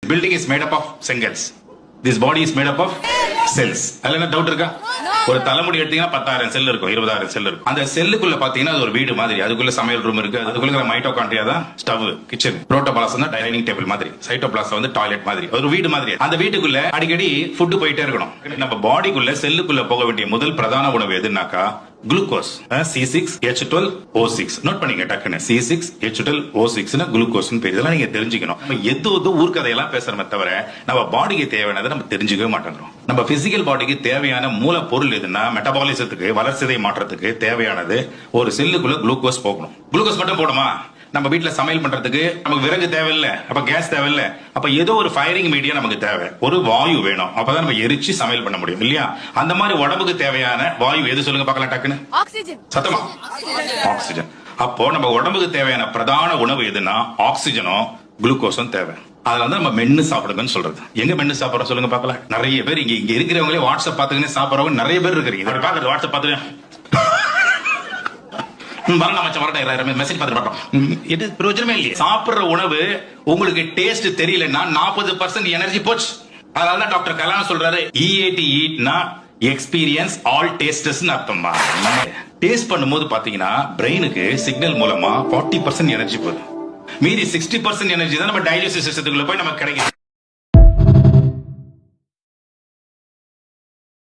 building is made up of செங்கல்ஸ். This body is made up of cells. அதுல என்ன doubt இருக்கா? ஒரு தலைமுடி எடுத்தீங்கன்னா 10,000 செல் இருக்கும், 20,000 செல் இருக்கும். அந்த செல்லுக்குள்ள பாத்தீங்கன்னா அது ஒரு வீடு மாதிரி. அதுக்குள்ள சமையல் ரூம் இருக்கு, அதுக்குள்ள மைட்டோகாண்ட்ரியா தான் ஸ்டவ், கிச்சன். புரோட்டோபிளாசம் தான் டைனிங் டேபிள் மாதிரி, சைட்டோபிளாசம் வந்து டாய்லெட் மாதிரி, ஒரு வீடு மாதிரி. அந்த வீட்டுக்குள்ள அடிக்கடி ஃபுட் போயிட்டே இருக்கணும். நம்ம பாடிக்குள்ள செல்லுக்குள்ள போக வேண்டிய முதல் பிரதான உணவு எதுனாக்கா குளுக்கோஸ். C6H12O6 நோட் பண்ணீங்க டக்குன்னு. C6H12O6 குளுக்கோஸ் பேர். இதெல்லாம் நீங்க தெரிஞ்சுக்கணும். நம்ம எது ஊர்க்கதையெல்லாம் பேசுறோமே தவிர நம்ம பாடிக்கு தேவையானதை நம்ம தெரிஞ்சுக்கவே மாட்டேங்கிறோம். நம்ம பிசிக்கல் பாடிக்கு தேவையான மூலப்பொருள் எதுனா மெட்டபாலிசத்துக்கு, வளர்சிதை மாற்றத்துக்கு தேவையானது ஒரு செல்லுக்குள்ள குளுக்கோஸ் போகணும். குளுக்கோஸ் மட்டும் போடுமா? நம்ம வீட்டுல சமையல் பண்றதுக்கு நமக்கு விறகு தேவையில்லை, அப்ப கேஸ் தேவையில்லை, அப்ப ஏதோ ஒரு ஃபயரிங் மீடியா நமக்கு தேவை, ஒரு வாயு வேணும். அப்பதான் நம்ம எரிச்சு சமையல் பண்ண முடியும் இல்லையா? அந்த மாதிரி உடம்புக்கு தேவையான வாயு எது சொல்லுங்க பார்க்கலாம் டக்குன்னு. ஆக்சிஜன். சத்தமா? ஆக்சிஜன். அப்போ நம்ம உடம்புக்கு தேவையான பிரதான உணவு எதுனா ஆக்சிஜனும் குளுக்கோஸும் தேவை. அதனால நம்ம மென்னு சாப்பிடுங்கன்னு சொல்றது. எங்க மென்னு சாப்பிடுறோம் சொல்லுங்க பார்க்கலாம். நிறைய பேர் இங்க இருக்கிறவங்களே வாட்ஸ்அப் பாத்துக்கினே சாப்பிடுறவங்க நிறைய பேர் இருக்கிறீங்க. பாக்குறது வாட்ஸ்அப் பாத்துக்க மெசேஜ் பார்த்து பிரயோஜனமே இல்லையே. சாப்பிடுற உணவு உங்களுக்கு டேஸ்ட் தெரியலன்னா 40% எனர்ஜி போச்சு. அதனால டாக்டர் கலாம் சொல்றாரு EAT ஈட்னா எக்ஸ்பீரியன்ஸ் ஆல் டேஸ்டஸ் அர்த்தமா. டேஸ்ட் பண்ணும்போது பாத்தீங்கன்னா பிரெயினுக்கு சிக்னல் மூலமா 40% எனர்ஜி போகுது. மீதி 60% எனர்ஜி தான் நம்ம டைஜஸ்டிவ் சிஸ்டத்துக்குள்ள போய் நமக்கு கிடைக்குது.